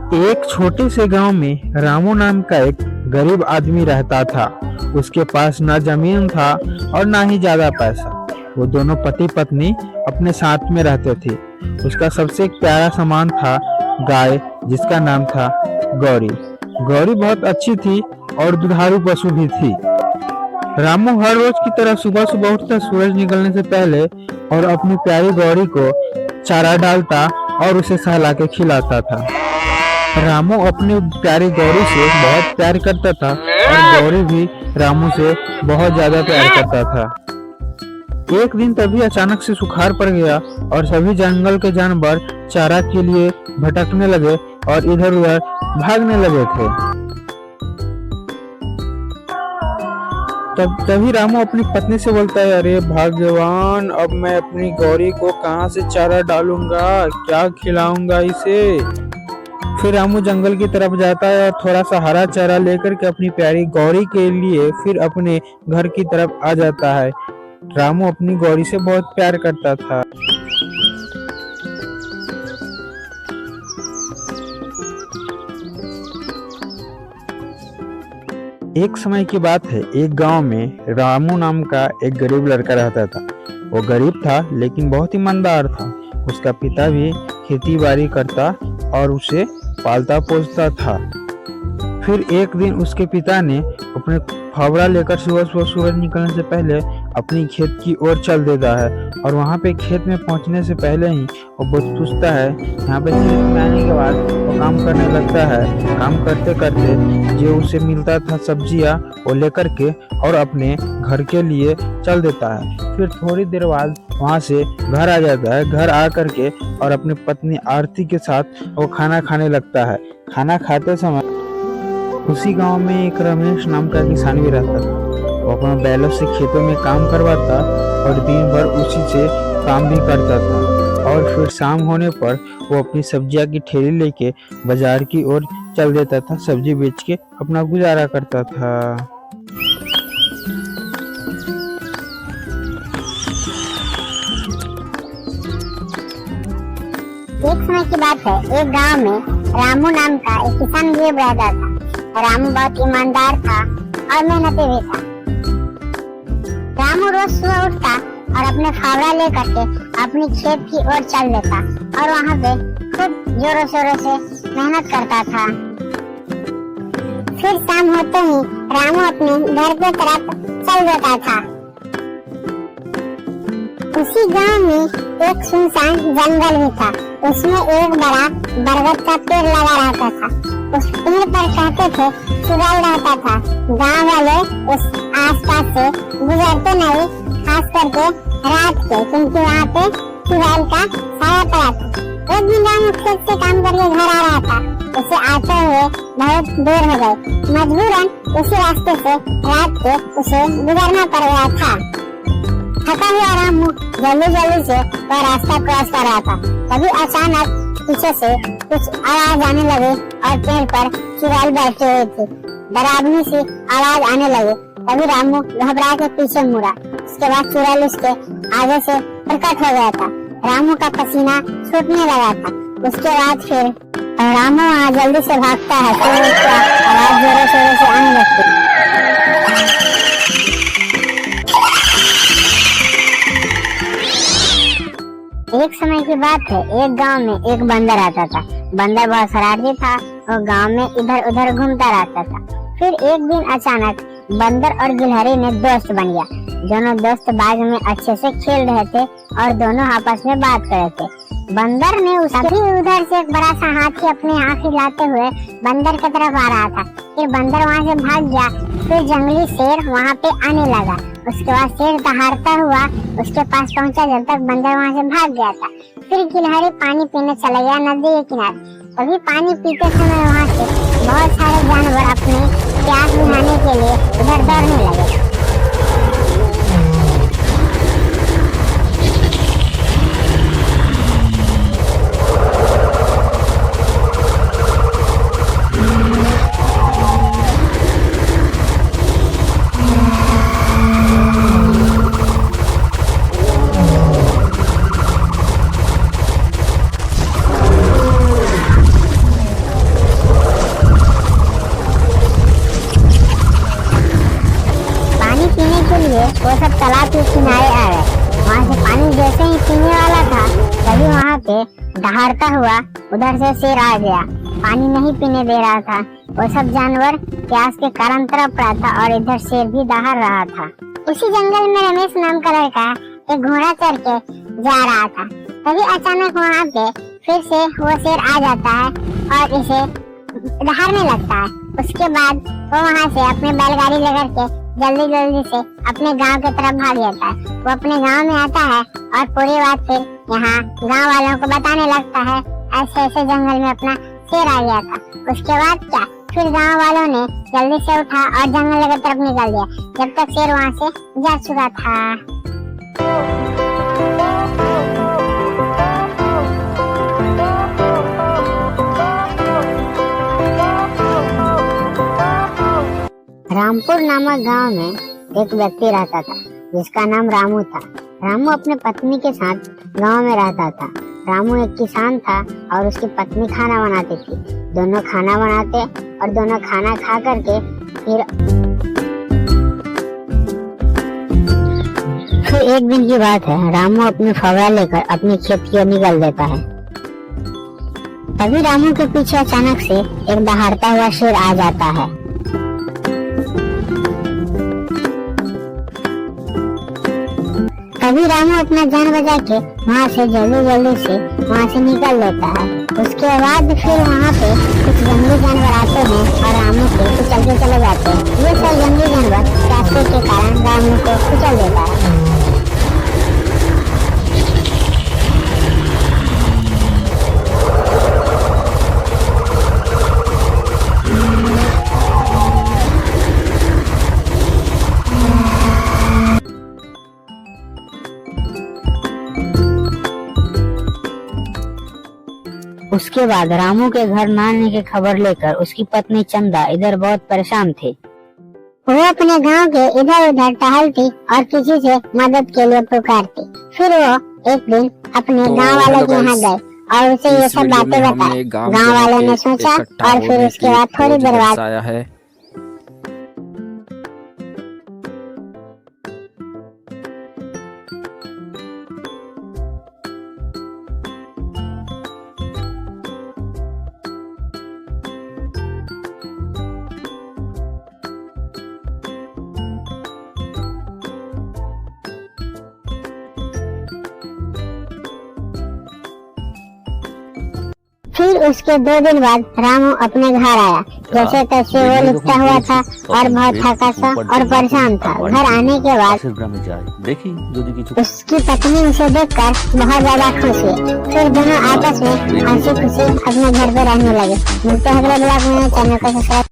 एक छोटे से गांव में रामू नाम का एक गरीब आदमी रहता था। उसके पास ना जमीन था और ना ही ज्यादा पैसा। वो दोनों पति पत्नी अपने साथ में रहते थे। उसका सबसे एक प्यारा सामान था गाय, जिसका नाम था गौरी। गौरी बहुत अच्छी थी और दुधारू पशु भी थी। रामू हर रोज की तरह सुबह सुबह उठता सूरज निकलने से पहले और अपनी प्यारी गौरी को चारा डालता और उसे सहला के खिलाता था। रामू अपनी प्यारी गौरी से बहुत प्यार करता था और गौरी भी रामू से बहुत ज्यादा प्यार करता था। एक दिन तभी अचानक से सुखाड़ पड़ गया और सभी जंगल के जानवर चारा के लिए भटकने लगे और इधर उधर भागने लगे थे। तभी रामू अपनी पत्नी से बोलता है, अरे भाग्यवान, अब मैं अपनी गौरी को कहाँ से चारा डालूंगा, क्या खिलाऊंगा इसे। फिर रामू जंगल की तरफ जाता है और थोड़ा सा हरा चारा लेकर के अपनी प्यारी गौरी के लिए फिर अपने घर की तरफ आ जाता है। रामू अपनी गौरी से बहुत प्यार करता था। एक समय की बात है, एक गांव में रामू नाम का एक गरीब लड़का रहता था। वो गरीब था लेकिन बहुत ईमानदार था। उसका पिता भी खेती बाड़ी करता और उसे पालता पोसता था। फिर एक दिन उसके पिता ने अपने फावड़ा लेकर सुबह सुबह सूरज निकलने से पहले अपनी खेत की ओर चल देता है और वहाँ पे खेत में पहुँचने से पहले ही वो बहुत सोचता है। यहाँ पे खेत में आने के बाद वो काम करने लगता है। काम करते करते जो उसे मिलता था सब्जियाँ वो लेकर के और अपने घर के लिए चल देता है। फिर थोड़ी देर बाद वहाँ से घर आ जाता है। घर आ करके और अपनी पत्नी आरती के साथ वो खाना खाने लगता है। खाना खाते समय उसी गांव में एक रमेश नाम का किसान भी रहता था। वो अपने बैलों से खेतों में काम करवाता और दिन भर उसी से काम भी करता था। और फिर शाम होने पर वो अपनी सब्जियां की ठेली लेके बाजार की ओर चल देता था। सब्जी बेच के अपना गुजारा करता था। एक समय की बात है, एक गांव में रामू नाम का एक किसान गरीब रहता था। रामू बहुत ईमानदार था और मेहनती भी था। रामू रोज सुबह उठता और अपने फावड़ा लेकर के अपनी खेत की ओर चल देता और वहाँ पे खूब जोरों शोरों से मेहनत करता था। फिर शाम होते ही रामू अपने घर की तरफ चल देता था। उसी गांव में एक सुनसान जंगल भी था। उसमें एक बड़ा बरगद का पेड़ लगा रहता था। उस पेड़ पर कहते थे चुड़ैल रहता था। गांव वाले उस आसपास से गुजरते नहीं, खास करके रात के, क्योंकि वहाँ पे चुड़ैल का साया पड़ा था। एक दिन रामू खेत से काम करके घर आ रहा था। उसे आते हुए बहुत देर हो गई। मजबूरन उसी रास्ते से रात के उसे गुजरना पड़ गया था। थका हुआ रामू जल्दी जल्दी से वह रास्ता क्रॉस कर रहा था। तभी अचानक पीछे से कुछ आवाज आने लगी और पेड़ पर चुड़ैल बैठे हुए थे। डरावनी सी आवाज आने लगी। तभी रामू घबरा के पीछे मुड़ा। उसके बाद चुड़ैल उसके आगे से प्रकट हो गया था। रामू का पसीना छूटने लगा था। उसके बाद फिर रामू वहाँ जल्दी से भागता है तो उसका आवाज जोरों शोरों से आने लगती है। एक समय की बात है, एक गांव में एक बंदर आता था। बंदर बहुत शरारती था और गांव में इधर उधर घूमता रहता था। फिर एक दिन अचानक बंदर और गिलहरी ने दोस्त बन गया। दोनों दोस्त बाग में अच्छे से खेल रहे थे और दोनों आपस में बात कर रहे थे। बंदर ने तभी उधर से एक बड़ा सा हाथी अपने आँख हिलाते हुए बंदर की तरफ आ रहा था। फिर बंदर वहाँ से भाग गया। फिर जंगली शेर वहाँ पे आने लगा। उसके बाद शेर दहाड़ता हुआ उसके पास पहुँचा जब तक बंदर वहाँ से भाग गया था। फिर गिलहरी पानी पीने चला गया नदी के किनारे। तभी पानी पीते समय वहाँ से बहुत सारे जानवर अपने प्यास बुझाने के लिए उधर दौड़ने लगे। वो सब तालाब के किनारे आ गए। वहाँ से पानी जैसे ही पीने वाला था तभी वहाँ पे दहाड़ता हुआ उधर से शेर आ गया। पानी नहीं पीने दे रहा था। वो सब जानवर प्यास के कारण तड़प रहा था और इधर शेर भी दहाड़ रहा था। उसी जंगल में रमेश नाम का लड़का एक घोड़ा चढ़ के जा रहा था। तभी अचानक वहाँ पे फिर से वो शेर आ जाता है और इसे दहाड़ने लगता है। उसके बाद वो वहाँ से अपने बैलगाड़ी लेकर के जल्दी जल्दी से अपने गांव की तरफ भाग जाता है। वो अपने गांव में आता है और पूरी बात फिर यहाँ गांव वालों को बताने लगता है, ऐसे ऐसे जंगल में अपना शेर आ गया था। उसके बाद क्या, फिर गांव वालों ने जल्दी से उठा और जंगल की तरफ निकल दिया, जब तक शेर वहाँ से जा चुका था। रामपुर नामक गांव में एक व्यक्ति रहता था जिसका नाम रामू था। रामू अपने पत्नी के साथ गांव में रहता था। रामू एक किसान था और उसकी पत्नी खाना बनाती थी। दोनों खाना बनाते और दोनों खाना खा करके फिर एक दिन की बात है, रामू अपनी फावड़ा लेकर अपनी खेत की ओर निकल देता है। तभी रामू के पीछे अचानक से एक दहाड़ता हुआ शेर आ जाता है। तभी रामू अपना जान बचा के वहाँ से जल्दी से वहाँ से निकल लेता है। उसके बाद फिर वहाँ पे कुछ जंगली जानवर आते हैं और रामू को कुचल के चले जाते हैं। ये सब जंगली जानवर रास्ते के कारण रामू को कुचल देता है। उसके बाद रामू के घर न आने की खबर लेकर उसकी पत्नी चंदा इधर बहुत परेशान थी। वो अपने गांव के इधर उधर टहलती और किसी से मदद के लिए पुकारती। फिर वो एक दिन अपने गांव वालों के यहाँ गए और उसे ये सब बातें बताई। गांव वालों ने सोचा और फिर उसके बाद थोड़ी देर बाद आया है। फिर उसके 2 दिन बाद रामू अपने घर आया। जैसे तैसे वो लिखता हुआ था और बहुत थका सा और परेशान था। घर आने के बाद उसकी पत्नी उसे देखकर बहुत ज्यादा खुश हुई। फिर दोनों आपस में हंसी खुशी अपने घर पे रहने लगे। मिलते हैं अगले ब्लॉग में। चैनल को सब्सक्राइब